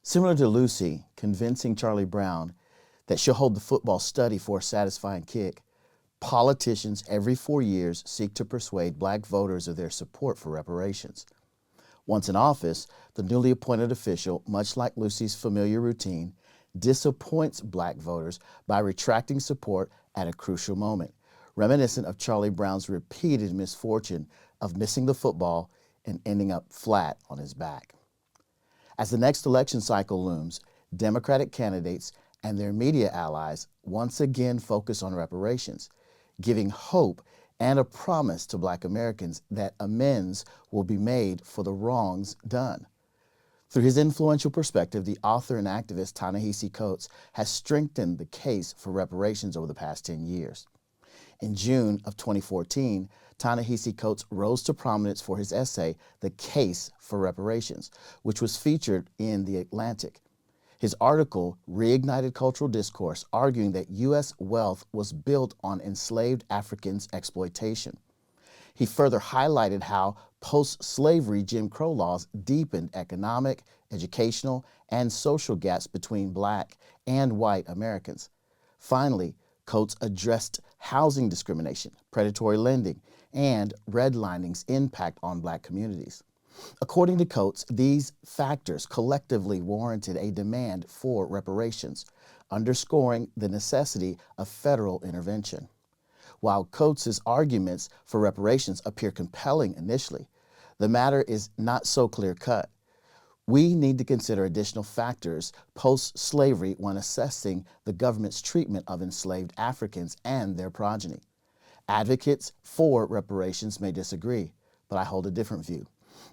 Similar to Lucy convincing Charlie Brown that she'll hold the football study for a satisfying kick, politicians every 4 years seek to persuade black voters of their support for reparations. Once in office, the newly appointed official, much like Lucy's familiar routine, disappoints black voters by retracting support at a crucial moment, reminiscent of Charlie Brown's repeated misfortune of missing the football and ending up flat on his back. As the next election cycle looms, Democratic candidates and their media allies once again focus on reparations, giving hope and a promise to black Americans that amends will be made for the wrongs done. Through his influential perspective, the author and activist Ta-Nehisi Coates has strengthened the case for reparations over the past 10 years. In June of 2014, Ta-Nehisi Coates rose to prominence for his essay, The Case for Reparations, which was featured in The Atlantic. His article reignited cultural discourse, arguing that U.S. wealth was built on enslaved Africans' exploitation. He further highlighted how post-slavery Jim Crow laws deepened economic, educational, and social gaps between black and white Americans. Finally, Coates addressed housing discrimination, predatory lending, and redlining's impact on black communities. According to Coates, these factors collectively warranted a demand for reparations, underscoring the necessity of federal intervention. While Coates's arguments for reparations appear compelling initially, the matter is not so clear-cut. We need to consider additional factors post-slavery when assessing the government's treatment of enslaved Africans and their progeny. Advocates for reparations may disagree, but I hold a different view.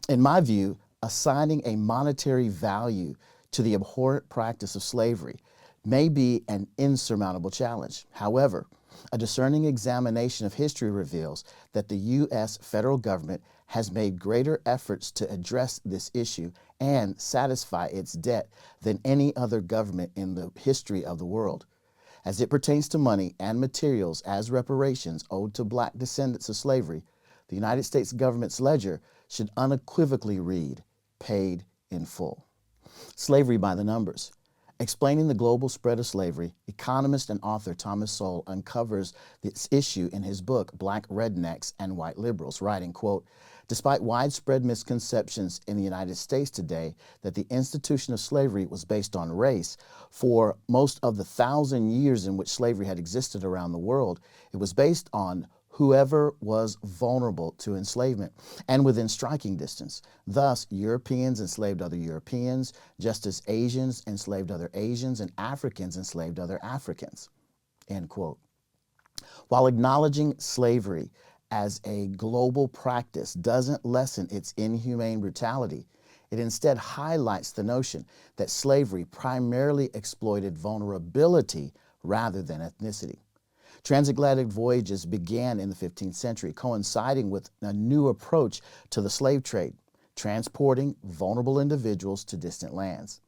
In my view, assigning a monetary value to the abhorrent practice of slavery may be an insurmountable challenge. However, a discerning examination of history reveals that the U.S. federal government has made greater efforts to address this issue and satisfy its debt than any other government in the history of the world. As it pertains to money and materials as reparations owed to black descendants of slavery, the United States government's ledger should unequivocally read, paid in full. Slavery by the numbers. Explaining the global spread of slavery, economist and author Thomas Sowell uncovers this issue in his book, Black Rednecks and White Liberals, writing, quote, "Despite widespread misconceptions in the United States today that the institution of slavery was based on race, for most of the 1,000 years in which slavery had existed around the world, it was based on whoever was vulnerable to enslavement and within striking distance. Thus, Europeans enslaved other Europeans, just as Asians enslaved other Asians and Africans enslaved other Africans," end quote. While acknowledging slavery as a global practice doesn't lessen its inhumane brutality, it instead highlights the notion that slavery primarily exploited vulnerability rather than ethnicity. Transatlantic voyages began in the 15th century, coinciding with a new approach to the slave trade, transporting vulnerable individuals to distant lands.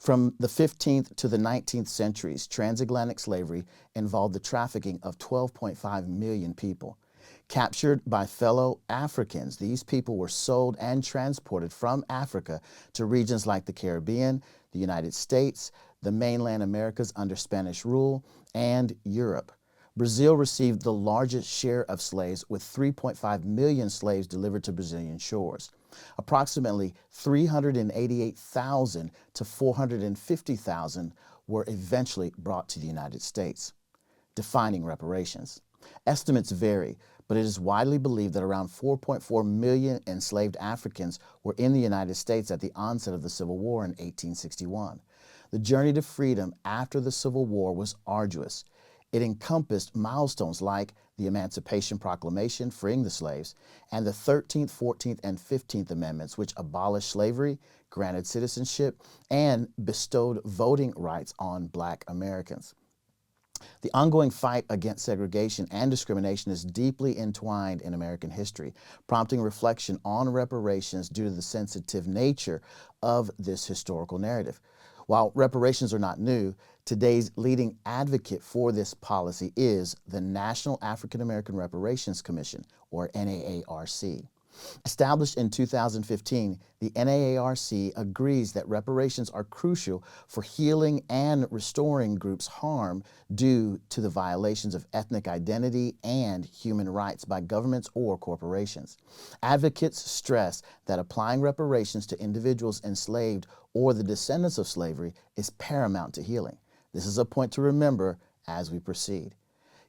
From the 15th to the 19th centuries, transatlantic slavery involved the trafficking of 12.5 million people. Captured by fellow Africans, these people were sold and transported from Africa to regions like the Caribbean, the United States, the mainland Americas under Spanish rule, and Europe. Brazil received the largest share of slaves, with 3.5 million slaves delivered to Brazilian shores. Approximately 388,000 to 450,000 were eventually brought to the United States. Defining reparations. Estimates vary, but it is widely believed that around 4.4 million enslaved Africans were in the United States at the onset of the Civil War in 1861. The journey to freedom after the Civil War was arduous. It encompassed milestones like the Emancipation Proclamation freeing the slaves and the 13th, 14th, and 15th Amendments, which abolished slavery, granted citizenship, and bestowed voting rights on black Americans. The ongoing fight against segregation and discrimination is deeply entwined in American history, prompting reflection on reparations due to the sensitive nature of this historical narrative. While reparations are not new, today's leading advocate for this policy is the National African American Reparations Commission, or NAARC. Established in 2015, the NAARC agrees that reparations are crucial for healing and restoring groups harmed due to the violations of ethnic identity and human rights by governments or corporations. Advocates stress that applying reparations to individuals enslaved or the descendants of slavery is paramount to healing. This is a point to remember as we proceed.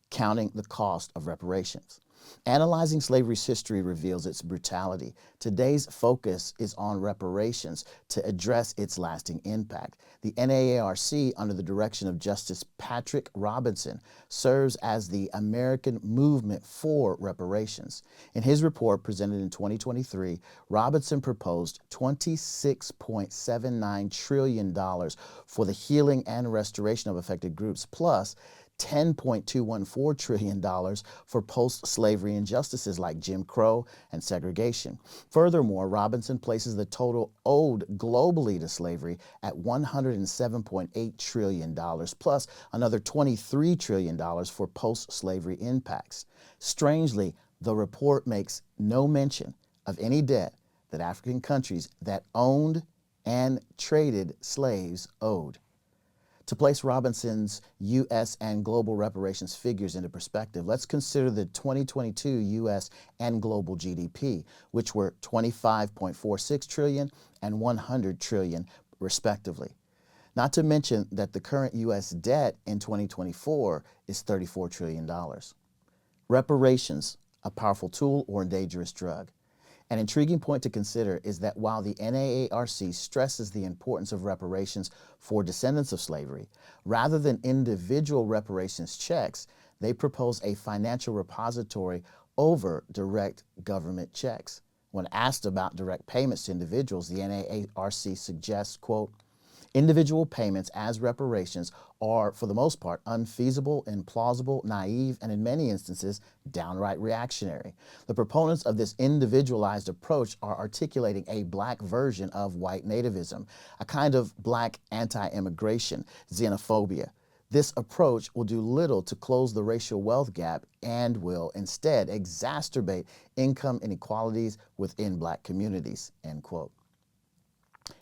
Counting the cost of reparations. Analyzing slavery's history reveals its brutality. Today's focus is on reparations to address its lasting impact. The NAARC, under the direction of Justice Patrick Robinson, serves as the American Movement for Reparations. In his report presented in 2023, Robinson proposed $26.79 trillion for the healing and restoration of affected groups, plus $10.214 trillion for post-slavery injustices like Jim Crow and segregation. Furthermore, Robinson places the total owed globally to slavery at $107.8 trillion, plus another $23 trillion for post-slavery impacts. Strangely, the report makes no mention of any debt that African countries that owned and traded slaves owed. To place Robinson's U.S. and global reparations figures into perspective, let's consider the 2022 U.S. and global GDP, which were $25.46 trillion and $100 trillion, respectively. Not to mention that the current U.S. debt in 2024 is $34 trillion. Reparations, a powerful tool or a dangerous drug. An intriguing point to consider is that while the NAARC stresses the importance of reparations for descendants of slavery, rather than individual reparations checks, they propose a financial repository over direct government checks. When asked about direct payments to individuals, the NAARC suggests, quote, individual payments as reparations are, for the most part, unfeasible, implausible, naive, and in many instances, downright reactionary. The proponents of this individualized approach are articulating a black version of white nativism, a kind of black anti-immigration xenophobia. This approach will do little to close the racial wealth gap and will instead exacerbate income inequalities within black communities, end quote.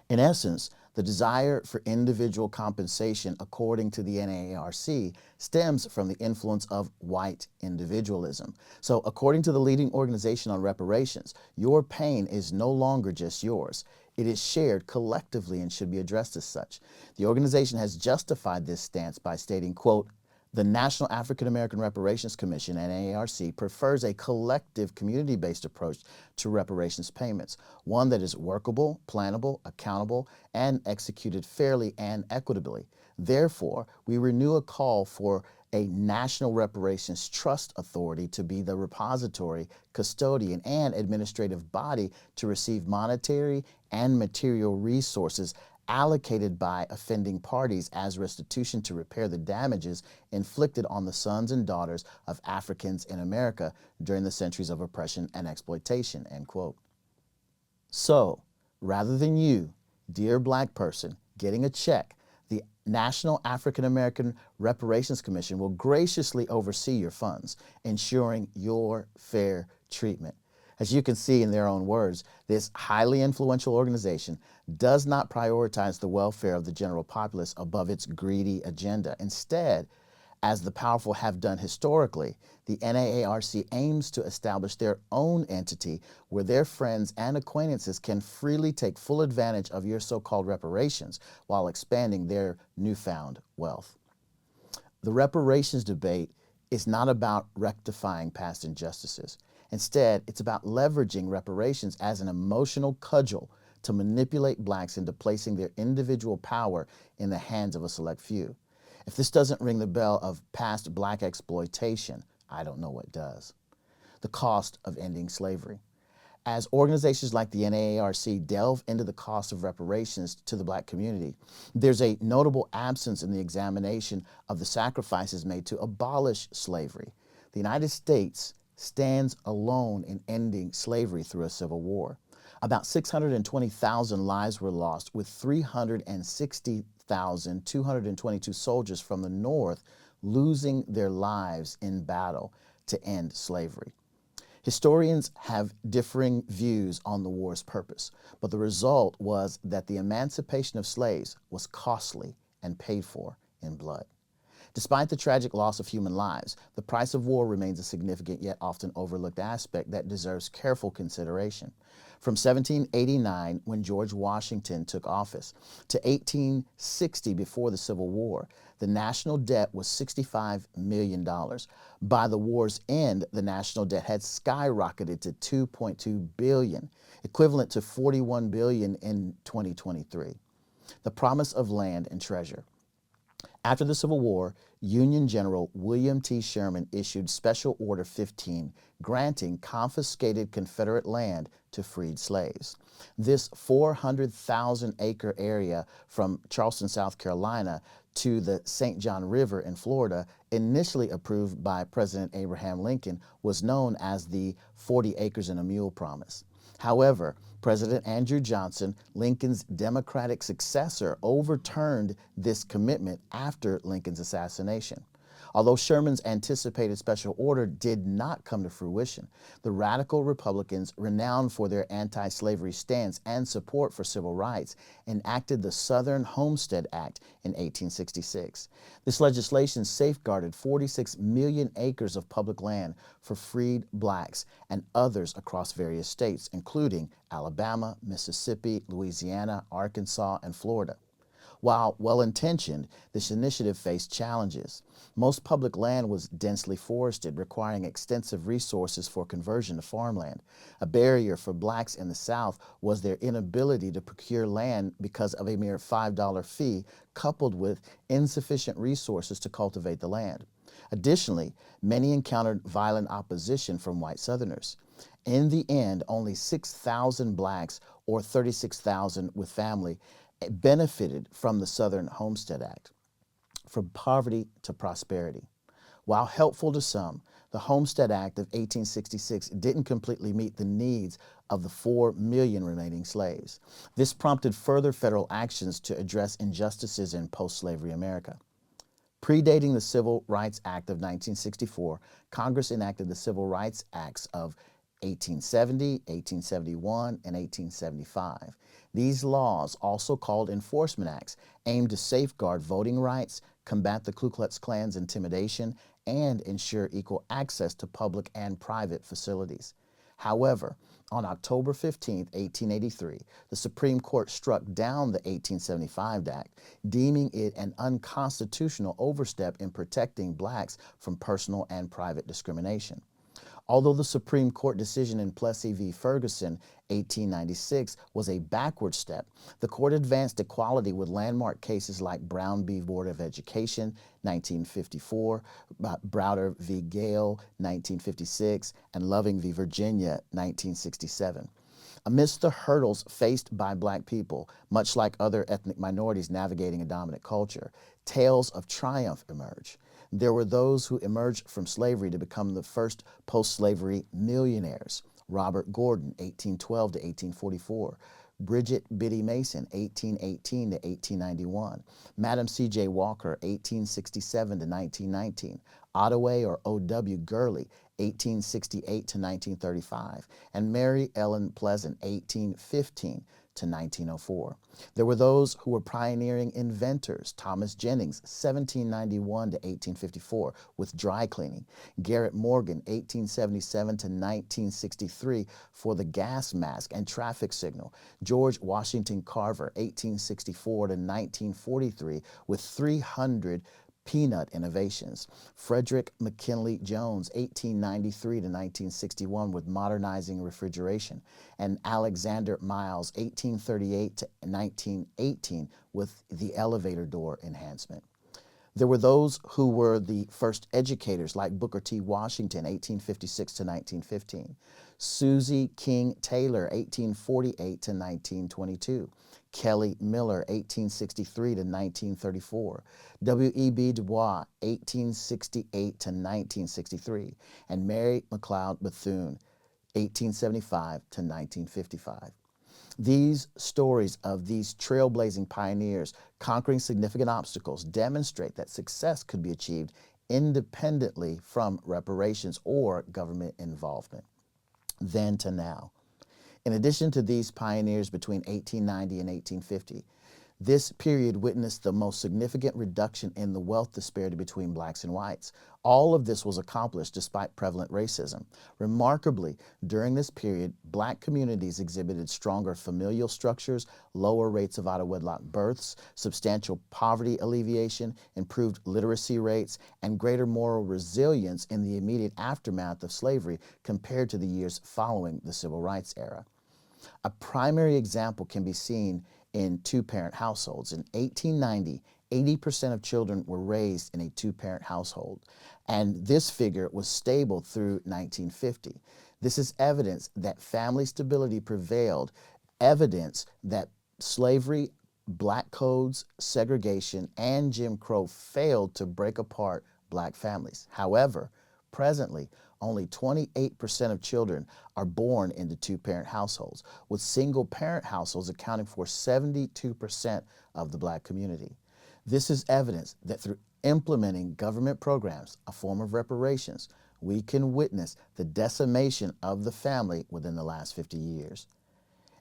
In essence, the desire for individual compensation, according to the NAARC, stems from the influence of white individualism. So, according to the leading organization on reparations, your pain is no longer just yours. It is shared collectively and should be addressed as such. The organization has justified this stance by stating, quote, the National African American Reparations Commission, NAARC, prefers a collective community-based approach to reparations payments, one that is workable, plannable, accountable, and executed fairly and equitably. Therefore, we renew a call for a National Reparations Trust Authority to be the repository, custodian, and administrative body to receive monetary and material resources allocated by offending parties as restitution to repair the damages inflicted on the sons and daughters of Africans in America during the centuries of oppression and exploitation, end quote. So, rather than you, dear black person, getting a check, the National African American Reparations Commission will graciously oversee your funds, ensuring your fair treatment. As you can see in their own words, this highly influential organization does not prioritize the welfare of the general populace above its greedy agenda. Instead, as the powerful have done historically, the NAARC aims to establish their own entity where their friends and acquaintances can freely take full advantage of your so-called reparations while expanding their newfound wealth. The reparations debate is not about rectifying past injustices. Instead, it's about leveraging reparations as an emotional cudgel to manipulate blacks into placing their individual power in the hands of a select few. If this doesn't ring the bell of past black exploitation, I don't know what does. The cost of ending slavery. As organizations like the NAARC delve into the cost of reparations to the black community, there's a notable absence in the examination of the sacrifices made to abolish slavery. The United States stands alone in ending slavery through a civil war. About 620,000 lives were lost, with 360,222 soldiers from the North losing their lives in battle to end slavery. Historians have differing views on the war's purpose, but the result was that the emancipation of slaves was costly and paid for in blood. Despite the tragic loss of human lives, the price of war remains a significant yet often overlooked aspect that deserves careful consideration. From 1789, when George Washington took office, to 1860, before the Civil War, the national debt was $65 million. By the war's end, the national debt had skyrocketed to $2.2 billion, equivalent to $41 billion in 2023. The promise of land and treasure. After the Civil War, Union General William T. Sherman issued Special Order 15, granting confiscated Confederate land to freed slaves. This 400,000-acre area from Charleston, South Carolina, to the St. John River in Florida, initially approved by President Abraham Lincoln, was known as the 40 acres and a mule promise. However, President Andrew Johnson, Lincoln's Democratic successor, overturned this commitment after Lincoln's assassination. Although Sherman's anticipated special order did not come to fruition, the radical Republicans, renowned for their anti-slavery stance and support for civil rights, enacted the Southern Homestead Act in 1866. This legislation safeguarded 46 million acres of public land for freed blacks and others across various states, including Alabama, Mississippi, Louisiana, Arkansas, and Florida. While well-intentioned, this initiative faced challenges. Most public land was densely forested, requiring extensive resources for conversion to farmland. A barrier for blacks in the South was their inability to procure land because of a mere $5 fee, coupled with insufficient resources to cultivate the land. Additionally, many encountered violent opposition from white Southerners. In the end, only 6,000 blacks, or 36,000 with family, benefited from the Southern Homestead Act. From poverty to prosperity. While helpful to some, the Homestead Act of 1866 didn't completely meet the needs of the 4 million remaining slaves. This prompted further federal actions to address injustices in post-slavery America. Predating the Civil Rights Act of 1964, Congress enacted the Civil Rights Acts of 1870, 1871, and 1875. These laws, also called Enforcement Acts, aimed to safeguard voting rights, combat the Ku Klux Klan's intimidation, and ensure equal access to public and private facilities. However, on October 15, 1883, the Supreme Court struck down the 1875 Act, deeming it an unconstitutional overstep in protecting blacks from personal and private discrimination. Although the Supreme Court decision in Plessy v. Ferguson, 1896, was a backward step, the court advanced equality with landmark cases like Brown v. Board of Education, 1954, Browder v. Gale, 1956, and Loving v. Virginia, 1967. Amidst the hurdles faced by black people, much like other ethnic minorities navigating a dominant culture, tales of triumph emerge. There were those who emerged from slavery to become the first post-slavery millionaires. Robert Gordon, 1812 to 1844. Bridget Biddy Mason, 1818 to 1891. Madam C.J. Walker, 1867 to 1919. Ottaway or O.W. Gurley, 1868 to 1935. And Mary Ellen Pleasant, 1815 to 1904. There were those who were pioneering inventors. Thomas Jennings, 1791 to 1854, with dry cleaning. Garrett Morgan, 1877 to 1963, for the gas mask and traffic signal. George Washington Carver, 1864 to 1943, with 300 peanut innovations. Frederick McKinley Jones, 1893 to 1961, with modernizing refrigeration. And Alexander Miles, 1838 to 1918, with the elevator door enhancement. There were those who were the first educators, like Booker T. Washington, 1856 to 1915. Susie King Taylor, 1848 to 1922. Kelly Miller, 1863 to 1934. W.E.B. Du Bois, 1868 to 1963. And Mary McLeod Bethune, 1875 to 1955. These stories of these trailblazing pioneers conquering significant obstacles demonstrate that success could be achieved independently from reparations or government involvement. then to now. In addition to these pioneers between 1890 and 1850, this period witnessed the most significant reduction in the wealth disparity between blacks and whites. All of this was accomplished despite prevalent racism. Remarkably, during this period, black communities exhibited stronger familial structures, lower rates of out-of-wedlock births, substantial poverty alleviation, improved literacy rates, and greater moral resilience in the immediate aftermath of slavery compared to the years following the Civil Rights era. A primary example can be seen in two-parent households. In 1890, 80% of children were raised in a two-parent household, and this figure was stable through 1950. This is evidence that family stability prevailed, evidence that slavery, black codes, segregation, and Jim Crow failed to break apart black families. However, presently, only 28% of children are born into two-parent households, with single-parent households accounting for 72% of the black community. This is evidence that through implementing government programs, a form of reparations, we can witness the decimation of the family within the last 50 years.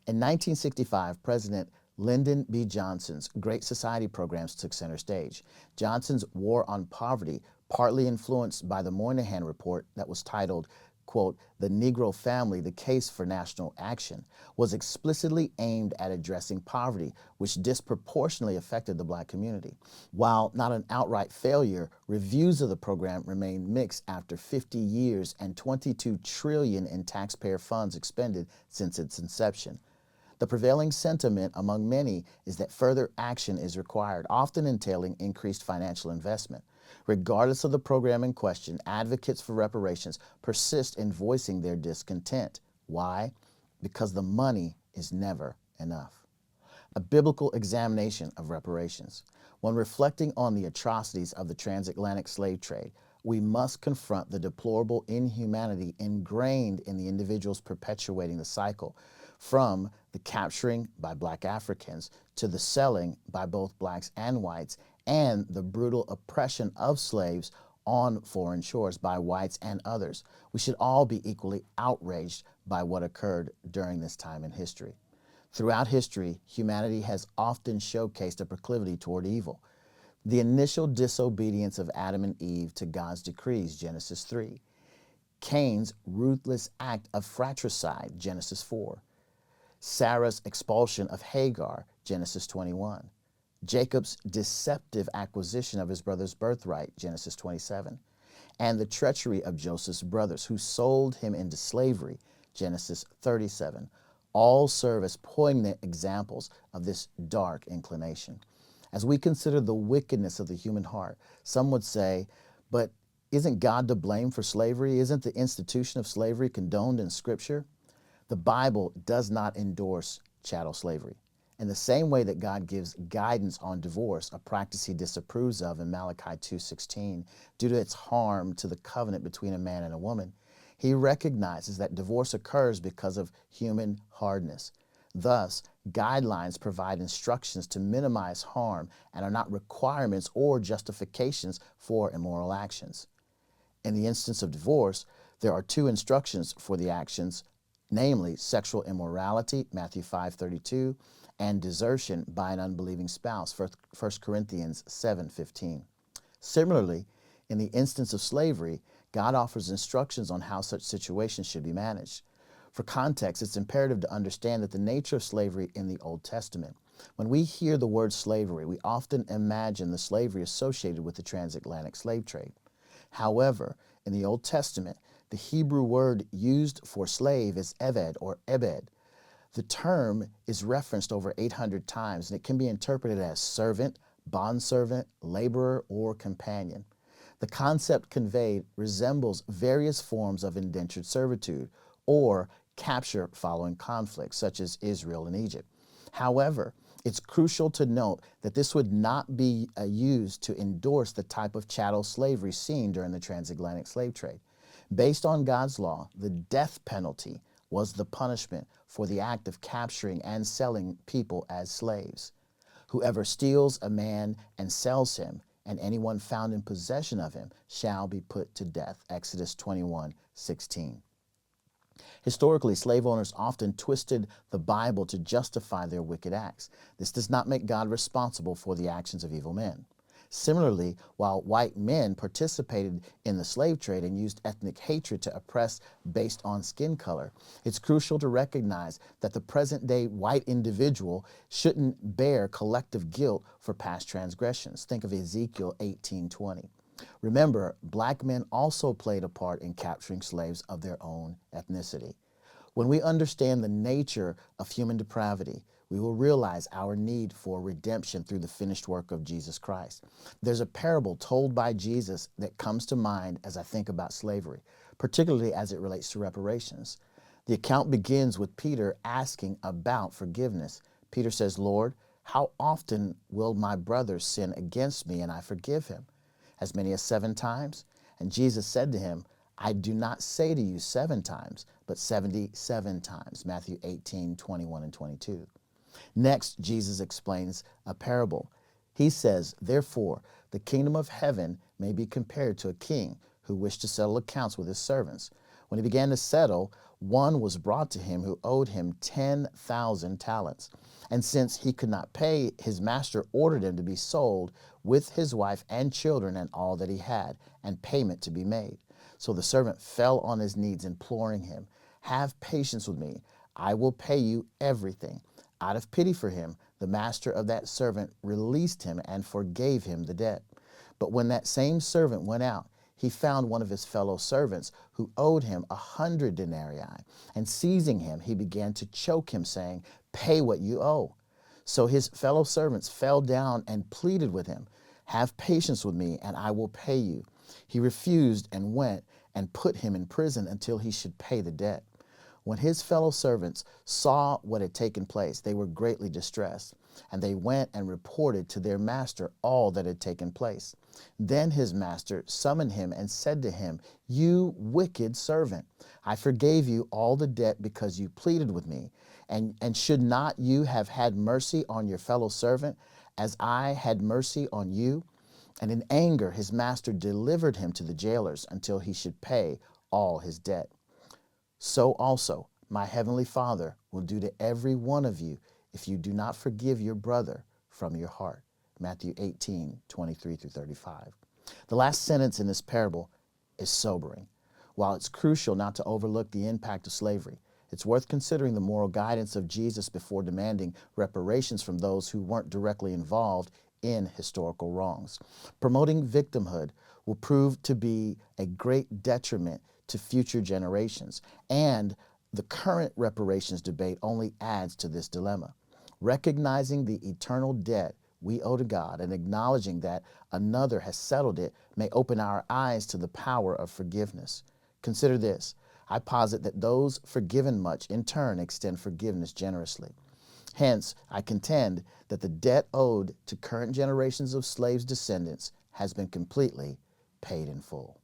In 1965, President Lyndon B. Johnson's Great Society programs took center stage. Johnson's War on Poverty, partly influenced by the Moynihan Report that was titled, quote, "The Negro Family, the Case for National Action," was explicitly aimed at addressing poverty, which disproportionately affected the black community. While not an outright failure, reviews of the program remained mixed after 50 years and $22 trillion in taxpayer funds expended since its inception. The prevailing sentiment among many is that further action is required, often entailing increased financial investment. Regardless of the program in question, advocates for reparations persist in voicing their discontent. Why? Because the money is never enough. A biblical examination of reparations. When reflecting on the atrocities of the transatlantic slave trade, we must confront the deplorable inhumanity ingrained in the individuals perpetuating the cycle, from the capturing by black Africans to the selling by both blacks and whites, and the brutal oppression of slaves on foreign shores by whites and others. We should all be equally outraged by what occurred during this time in history. Throughout history, humanity has often showcased a proclivity toward evil. The initial disobedience of Adam and Eve to God's decrees, Genesis 3. Cain's ruthless act of fratricide, Genesis 4. Sarah's expulsion of Hagar, Genesis 21. Jacob's deceptive acquisition of his brother's birthright, Genesis 27. And the treachery of Joseph's brothers, who sold him into slavery, Genesis 37. All serve as poignant examples of this dark inclination. As we consider the wickedness of the human heart, some would say, but isn't God to blame for slavery? Isn't the institution of slavery condoned in Scripture? The Bible does not endorse chattel slavery. In the same way that God gives guidance on divorce, a practice he disapproves of in Malachi 2:16, due to its harm to the covenant between a man and a woman, he recognizes that divorce occurs because of human hardness. Thus, guidelines provide instructions to minimize harm and are not requirements or justifications for immoral actions. In the instance of divorce, there are two instructions for the actions, namely sexual immorality, Matthew 5:32, and desertion by an unbelieving spouse, 1 Corinthians 7:15. Similarly, in the instance of slavery, God offers instructions on how such situations should be managed. For context, it's imperative to understand that the nature of slavery in the Old Testament. When we hear the word slavery, we often imagine the slavery associated with the transatlantic slave trade. However, in the Old Testament, the Hebrew word used for slave is eved or ebed. The term is referenced over 800 times, and it can be interpreted as servant, bondservant, laborer, or companion. The concept conveyed resembles various forms of indentured servitude or capture following conflicts, such as Israel and Egypt. However, it's crucial to note that this would not be used to endorse the type of chattel slavery seen during the transatlantic slave trade. Based on God's law, the death penalty was the punishment for the act of capturing and selling people as slaves. Whoever steals a man and sells him, and anyone found in possession of him, shall be put to death. Exodus 21:16. Historically, slave owners often twisted the Bible to justify their wicked acts. This does not make God responsible for the actions of evil men. Similarly, while white men participated in the slave trade and used ethnic hatred to oppress based on skin color, it's crucial to recognize that the present-day white individual shouldn't bear collective guilt for past transgressions. Think of Ezekiel 18:20. Remember, black men also played a part in capturing slaves of their own ethnicity. When we understand the nature of human depravity, we will realize our need for redemption through the finished work of Jesus Christ. There's a parable told by Jesus that comes to mind as I think about slavery, particularly as it relates to reparations. The account begins with Peter asking about forgiveness. Peter says, "Lord, how often will my brother sin against me and I forgive him? As many as 7 times? And Jesus said to him, I do not say to you 7 times, but 77 times. Matthew 18:21 and 22. Next, Jesus explains a parable. He says, therefore, the kingdom of heaven may be compared to a king who wished to settle accounts with his servants. When he began to settle, one was brought to him who owed him 10,000 talents. And since he could not pay, his master ordered him to be sold with his wife and children and all that he had, and payment to be made. So the servant fell on his knees, imploring him, have patience with me. I will pay you everything. Out of pity for him, the master of that servant released him and forgave him the debt. But when that same servant went out, he found one of his fellow servants who owed him 100 denarii. And seizing him, he began to choke him, saying, pay what you owe. So his fellow servants fell down and pleaded with him, have patience with me, and I will pay you. He refused and went and put him in prison until he should pay the debt. When his fellow servants saw what had taken place, they were greatly distressed, and they went and reported to their master all that had taken place. Then his master summoned him and said to him, you wicked servant, I forgave you all the debt because you pleaded with me. And should not you have had mercy on your fellow servant as I had mercy on you? And in anger, his master delivered him to the jailers until he should pay all his debt. So also my heavenly Father will do to every one of you if you do not forgive your brother from your heart. Matthew 18:23-35. The last sentence in this parable is sobering. While it's crucial not to overlook the impact of slavery, it's worth considering the moral guidance of Jesus before demanding reparations from those who weren't directly involved in historical wrongs. Promoting victimhood will prove to be a great detriment to future generations, and the current reparations debate only adds to this dilemma. Recognizing the eternal debt we owe to God and acknowledging that another has settled it may open our eyes to the power of forgiveness. Consider this. I posit that those forgiven much in turn extend forgiveness generously. Hence, I contend that the debt owed to current generations of slaves' descendants has been completely paid in full.